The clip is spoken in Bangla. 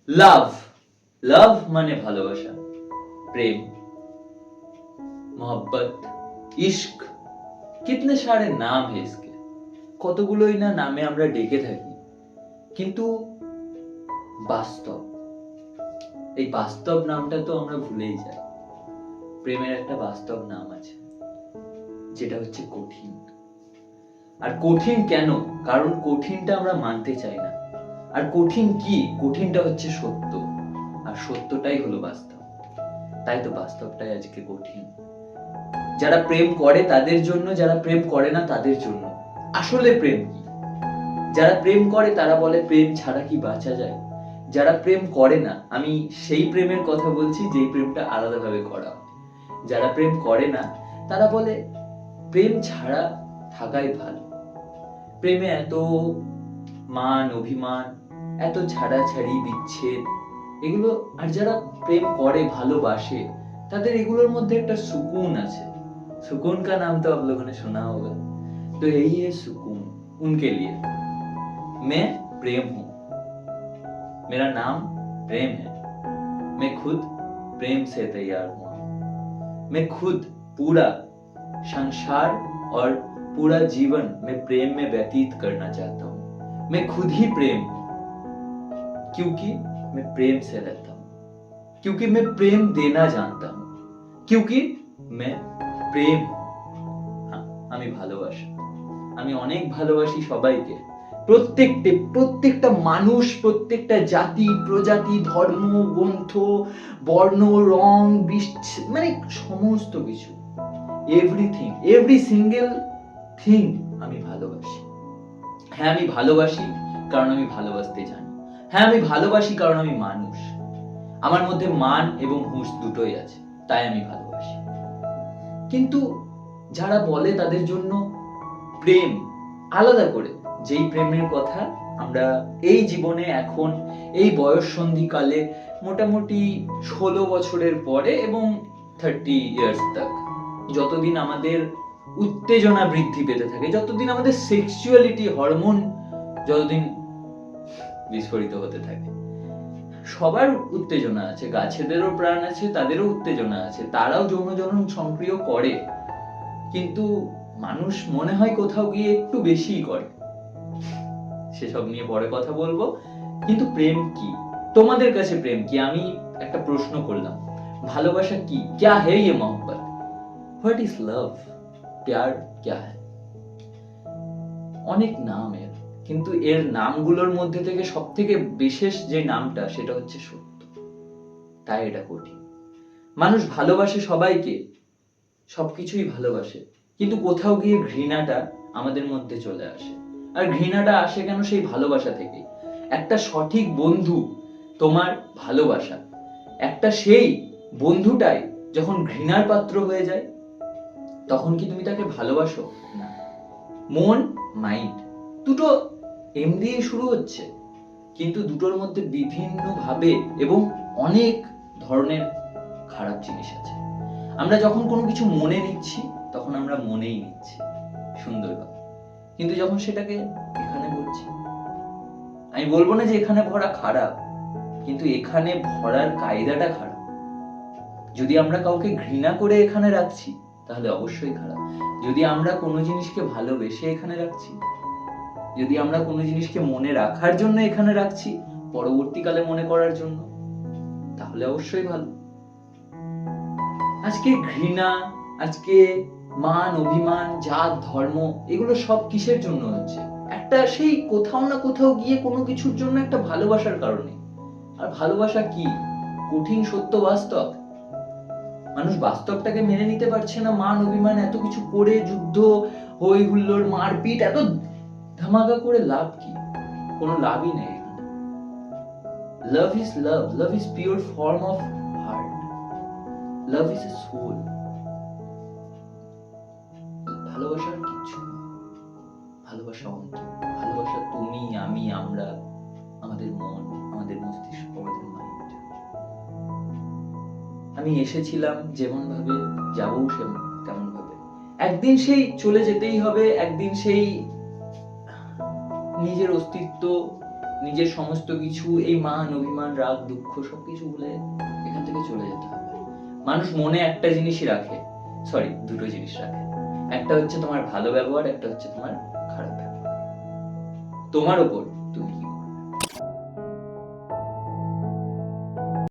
লাভ, লাভ মানে ভালোবাসা, প্রেম, मोहब्बत, इश्क, कितने सारे नाम है इसके, কতগুলোই না নামে আমরা ডেকে থাকি, কিন্তু বাস্তব, এই বাস্তব নামটা তো আমরা ভুলেই যাই। প্রেমের একটা বাস্তব নাম আছে, যেটা হচ্ছে কঠিন। আর কঠিন কেন? কারণ কঠিনটা আমরা মানতে চাই না। আর কঠিন কি? কঠিনটা হচ্ছে সত্য, আর সত্যটাই হলো বাস্তব। তাই তো বাস্তবটাই আজকে কঠিন। যারা প্রেম করে তাদের জন্য, যারা প্রেম করে না তাদের জন্য। আসলে প্রেম কি? যারা প্রেম করে তারা বলে প্রেম ছাড়া কি বাঁচা যায়। যারা প্রেম করে না, আমি সেই প্রেমের কথা বলছি যেই প্রেমটা আলাদাভাবে করা হয়। যারা প্রেম করে না তারা বলে প্রেম ছাড়া থাকাই ভালো। প্রেমে এত মান অভিমান, এত ছাড়াছাড়ি বিচ্ছেদ, এগুলো। আর যারা প্রেম করে, ভালোবাসে, তাদের এগুলোর মধ্যে একটা সুকুন আছে। सुकून का नाम तो आप लोगों ने सुना होगा। तो यही है सुकून उनके लिए। मैं प्रेम हूं, मेरा नाम प्रेम है, मैं खुद प्रेम से तैयार हुआ हूं। मैं खुद पूरा संसार और पूरा जीवन मैं प्रेम में व्यतीत करना चाहता हूं। मैं खुद ही प्रेम हूं, क्योंकि मैं प्रेम से रहता हूं, क्योंकि मैं प्रेम देना जानता हूं, क्योंकि मैं প্রেম। হ্যাঁ, আমি ভালোবাসি, আমি অনেক ভালোবাসি সবাইকে। প্রত্যেকটা মানুষ, প্রত্যেকটা জাতি প্রজাতি, ধর্ম গ্রন্থ, বর্ণ রং, মানে সমস্ত কিছু, এভরিথিং, এভরি সিঙ্গেল থিং আমি ভালোবাসি। হ্যাঁ, আমি ভালোবাসি কারণ আমি ভালোবাসতে জানি। হ্যাঁ, আমি ভালোবাসি কারণ আমি মানুষ। আমার মধ্যে মান এবং হুঁশ দুটোই আছে, তাই আমি ভালোবাসি। কিন্তু যারা বলে তাদের জন্য প্রেম আলাদা করে, যেই প্রেমের কথা আমরা এই জীবনে এখন এই বয়স সন্ধিকালে মোটামুটি 16 বছরের পরে এবং 30 ইয়ার্স তক, যতদিন আমাদের উত্তেজনা বৃদ্ধি পেতে থাকে, যতদিন আমাদের সেক্সুয়ালিটি হরমোন যতদিন বিস্ফোরিত হতে থাকে, সবার উত্তেজনা আছে, গাছেদেরও প্রাণ আছে, তাদেরও উত্তেজনা আছে, তারাও যৌন জনন সক্রিয় করে, কিন্তু মানুষ মনে হয় কোথাও গিয়ে একটু বেশিই করে। সেসব নিয়ে পরে কথা বলবো। কিন্তু প্রেম কি? তোমাদের কাছে প্রেম কি? আমি একটা প্রশ্ন করলাম, ভালোবাসা কি? क्या है ये मोहब्बत? What is love? प्यार क्या है? অনেক নাম এর, কিন্তু এর নামগুলোর মধ্যে থেকে সবথেকে বিশেষ যে নামটা, সেটা হচ্ছে সত্য। তাই এটা কঠিন। মানুষ ভালোবাসে সবাইকে, সবকিছুই ভালোবাসে, কিন্তু কোথাও গিয়ে ঘৃণাটা আমাদের মধ্যে চলে আসে। আর ঘৃণাটা আসে কেন? সেই ভালোবাসা থেকে। একটা সঠিক বন্ধু তোমার ভালোবাসা, একটা সেই বন্ধুটাই যখন ঘৃণার পাত্র হয়ে যায়, তখন কি তুমি তাকে ভালোবাসো? না। মন, মাইন্ড দুটো এম দিয়ে শুরু হচ্ছে, কিন্তু দুটোর মধ্যে বিভিন্ন ভাবে এবং অনেক ধরনের খারাপ জিনিস আছে। আমরা যখন কোনো কিছু মনে নিচ্ছি, তখন আমরা মনেই নিচ্ছি সুন্দরভাবে, কিন্তু যখন সেটাকে এখানে বলছি, আমি বলবো না যে এখানে ভরা খারাপ, কিন্তু এখানে ভরার কায়দাটা খারাপ। যদি আমরা কাউকে ঘৃণা করে এখানে রাখছি, তাহলে অবশ্যই খারাপ। যদি আমরা কোনো জিনিসকে ভালোবেসে এখানে রাখছি, যদি আমরা কোনো জিনিসকে মনে রাখার জন্য এখানে রাখছি, পরবর্তীকালে মনে করার জন্য, তাহলে অবশ্যই ভালো। আজকে ঘৃণা, আজকে মান অভিমান, জাত ধর্ম, এগুলো সব কিসের জন্য হচ্ছে? একটা সেই কোথাও না কোথাও গিয়ে কোনো কিছুর জন্য একটা ভালোবাসার কারণে। আর ভালোবাসা কি? কঠিন সত্য বাস্তব। মানুষ বাস্তবটাকে মেনে নিতে পারছে না। মান অভিমান এত কিছু করে, যুদ্ধ, হই হুল্লোড়, মারপিট, এত ধামাকা করে লাভ কি? কোনো লাভই নেই। Love is love, love is pure form of heart, love is a soul. ভালোবাসার কিছু, ভালোবাসা অন্তর, ভালোবাসা তুমি, আমি, আমরা, আমাদের মন, আমাদের মস্তিষ্ক, আমাদের মাইন্ড। আমি এসেছিলাম যেমন ভাবে, যাবো তেমন ভাবে। একদিন সেই চলে যেতেই হবে, একদিন সেই নিজের অস্তিত্ব, নিজের সমস্ত কিছু, এই মান অভিমান রাগ দুঃখ সবকিছু ভুলে এখান থেকে চলে যেতে হবে। মানুষ মনে একটা জিনিসই রাখে, সরি দুটো জিনিস রাখে, একটা হচ্ছে তোমার ভালো ব্যবহার, একটা হচ্ছে তোমার খারাপ ব্যবহার। তোমার ওপর